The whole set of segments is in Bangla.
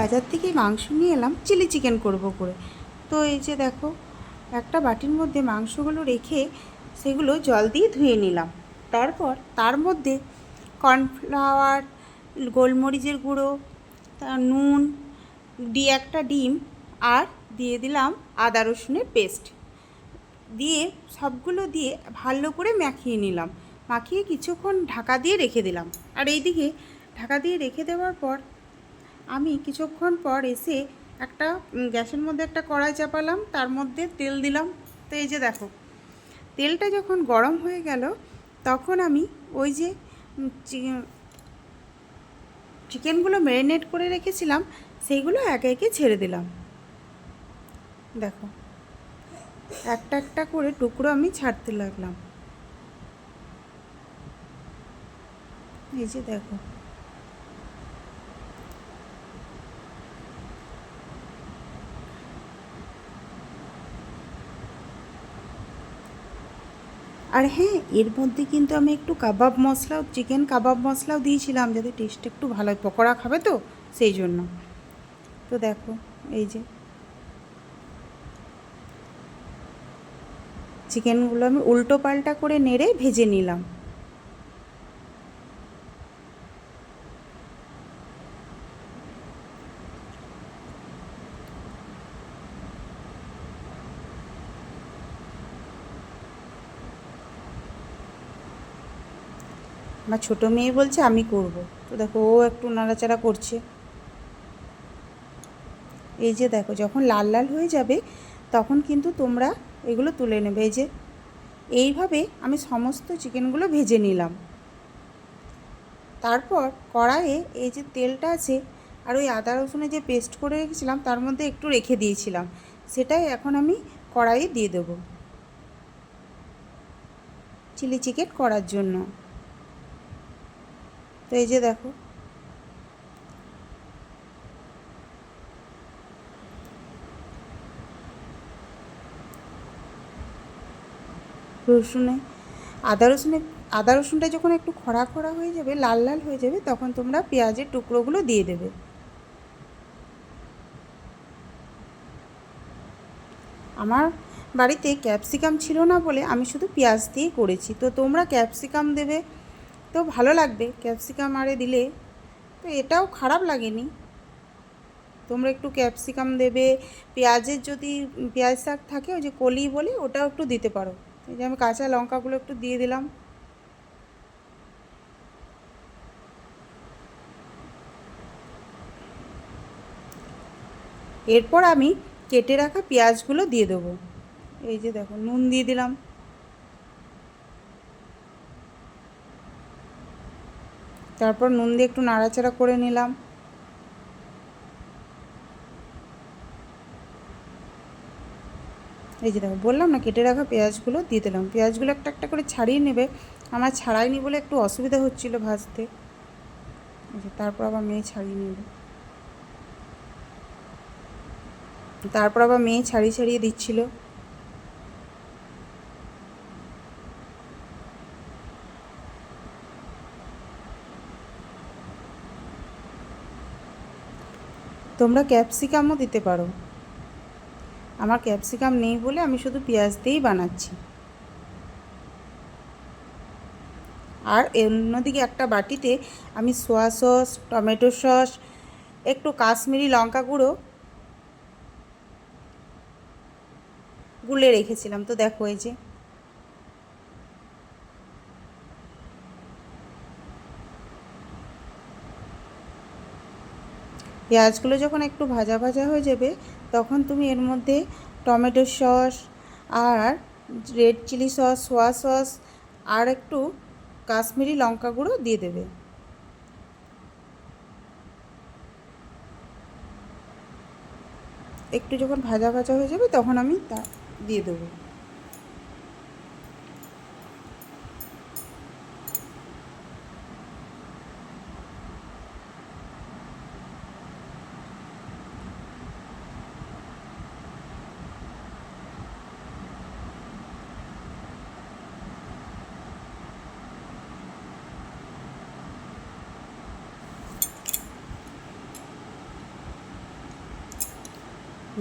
বাজার থেকে মাংস নিয়ে এলাম চিলি চিকেন করব করে। তো এই যে দেখো, একটা বাটির মধ্যে মাংসগুলো রেখে সেগুলো জল দিয়ে ধুয়ে নিলাম। তারপর তার মধ্যে কর্নফ্লাওয়ার, গোলমরিচের গুঁড়ো, নুন, একটা ডিম আর দিয়ে দিলাম আদা রসুনের পেস্ট দিয়ে সবগুলো দিয়ে ভালো করে মাখিয়ে নিলাম। মাখিয়ে কিছুক্ষণ ঢাকা দিয়ে রেখে দিলাম। আর এইদিকে ঢাকা দিয়ে রেখে দেওয়ার পর আমি কিছুক্ষণ পর এসে একটা গ্যাসের মধ্যে একটা কড়াই চাপালাম, তার মধ্যে তেল দিলাম। তো এই যে দেখো, তেলটা যখন গরম হয়ে গেল তখন আমি ওই যে চিকেনগুলো ম্যারিনেট করে রেখেছিলাম সেইগুলো একে একে ছেড়ে দিলাম। দেখো, একটা একটা করে টুকরো আমি ছাড়তে লাগলাম। এই যে দেখো, আর হ্যাঁ, এর মধ্যে কিন্তু আমি একটু কাবাব মশলাও, চিকেন কাবাব মশলাও দিয়েছিলাম যাতে টেস্টটা একটু ভালো হয়, পকোড়া খাবে তো সেই জন্য। তো দেখো, এই যে চিকেনগুলো আমি উল্টো পাল্টা করে নেড়ে ভেজে নিলাম। আমার ছোটো মেয়ে বলছে আমি করব, তো দেখো ও একটু নাড়াচাড়া করছে। এই যে দেখো, যখন লাল লাল হয়ে যাবে তখন কিন্তু তোমরা এগুলো তুলে নেবে। এই যে এইভাবে আমি সমস্ত চিকেনগুলো ভেজে নিলাম। তারপর কড়াইয়ে এই যে তেলটা আছে আর ওই আদা রসুনের যে পেস্ট করে রেখেছিলাম তার মধ্যে একটু রেখে দিয়েছিলাম, সেটাই এখন আমি কড়াইয়ে দিয়ে দেবো চিলি চিকেন করার জন্য। তো এই যে দেখো, রসুনে আদা রসুনটা যখন একটু খড়া খড়া হয়ে যাবে, লাল লাল হয়ে যাবে, তখন তোমরা পেঁয়াজের টুকরোগুলো দিয়ে দেবে। আমার বাড়িতে ক্যাপসিকাম ছিল না বলে আমি শুধু পেঁয়াজ দিয়ে করেছি, তো তোমরা ক্যাপসিকাম দেবে তো ভালো লাগবে, ক্যাপসিকাম আরে দিলে তো এটাও খারাপ লাগেনি। তোমরা একটু ক্যাপসিকাম দেবে, পেঁয়াজের যদি পেঁয়াজ শাক থাকে ওই যে কলি বলে ওটাও একটু দিতে পারো। এই যে আমি কাঁচা লঙ্কাগুলো একটু দিয়ে দিলাম। এরপর আমি কেটে রাখা পেঁয়াজগুলো দিয়ে দেবো। এই যে দেখো, নুন দিয়ে দিলাম। তারপর নুন দিয়ে একটু নাড়াচাড়া করে নিলাম। এই যে দেখো, বললাম না, কেটে রাখা পেঁয়াজগুলো দিয়ে দিলাম। পেঁয়াজগুলো একটা একটা করে ছাড়িয়ে নেবে, আমার ছাড়াইনি বলে একটু অসুবিধা হচ্ছিলো ভাজতে। এই যে তারপর আবার মেয়ে ছাড়িয়ে নেবে, তারপর আবার মেয়ে ছাড়িয়ে ছাড়িয়ে দিচ্ছিলো। তোমরা ক্যাপসিকামও দিতে পারো, আমার ক্যাপসিকাম নেই বলে আমি শুধু পেঁয়াজ দিয়েই বানাচ্ছি। আর অন্যদিকে একটা বাটিতে আমি সোয়া সস, টমেটো সস, একটু কাশ্মীরি লঙ্কা গুঁড়ো গুলে রেখেছিলাম। তো দেখো, এই যে পেঁয়াজগুলো যখন একটু ভাজা ভাজা হয়ে যাবে তখন তুমি এর মধ্যে টমেটো সস আর red chilli sauce, soya sauce আর একটু কাশ্মীরি লঙ্কা গুঁড়ো দিয়ে দেবে। একটু যখন ভাজা ভাজা হয়ে যাবে তখন আমি তা দিয়ে দেবো।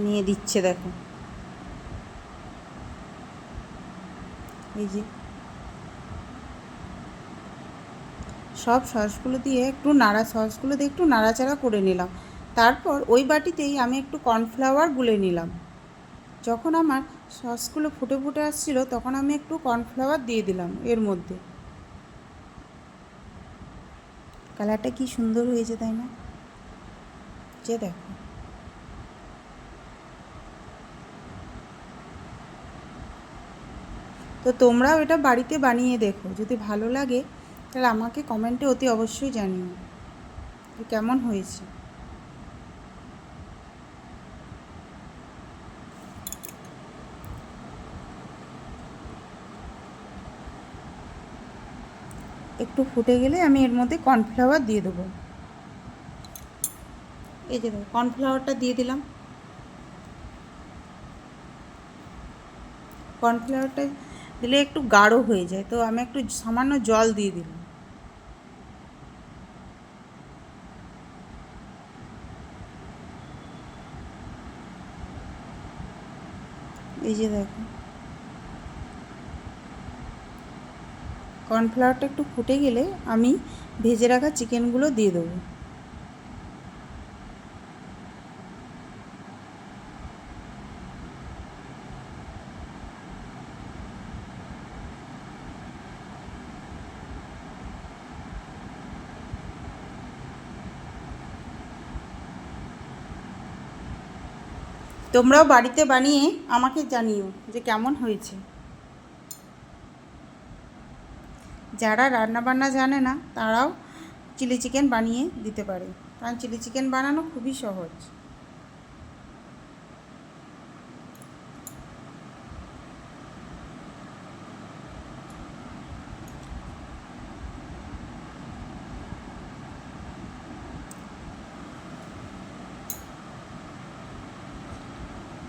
নিয়ে দিচ্ছে দেখো, এই যে সব সসগুলো দিয়ে একটু নাড়াচাড়া করে নিলাম। তারপর ওই বাটিতেই আমি একটু কর্নফ্লাওয়ার গুলে নিলাম। যখন আমার সসগুলো ফুটে ফুটে আসছিল তখন আমি একটু কর্নফ্লাওয়ার দিয়ে দিলাম এর মধ্যে। কালারটা কি সুন্দর হয়েছে তাই না? যে দেখো, তো তোমরাও এটা বাড়িতে বানিয়ে দেখো, যদি ভালো লাগে তাহলে আমাকে কমেন্টে অতি অবশ্যই জানিও কেমন হয়েছে। একটু ফুটে গেলে আমি এর মধ্যে কর্নফ্লাওয়ার দিয়ে দেবো। এই যে দেখো, কর্নফ্লাওয়ারটা দিয়ে দিলাম। কর্নফ্লাওয়ারটা দিলে একটু গাঢ় হয়ে যায়, তো আমি একটু সামান্য জল দিয়ে দিলাম। এই যে দেখো, কর্নফ্লাওয়ারটা একটু ফুটে গেলে আমি ভেজে রাখা চিকেনগুলো দিয়ে দেবো। তোমরাও বাড়িতে বানিয়ে আমাকে জানিও যে কেমন হয়েছে। যারা রান্নাবান্না জানে না তারাও চিলি চিকেন বানিয়ে দিতে পারে, কারণ চিলি চিকেন বানানো খুবই সহজ।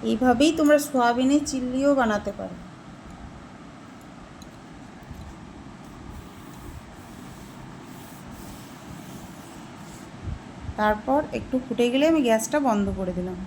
এইভাবেই তোমরা সোয়াবিনের চিল্লিও বানাতে পারো। তারপর একটু ফুটে গেলে আমি গ্যাসটা বন্ধ করে দিলাম।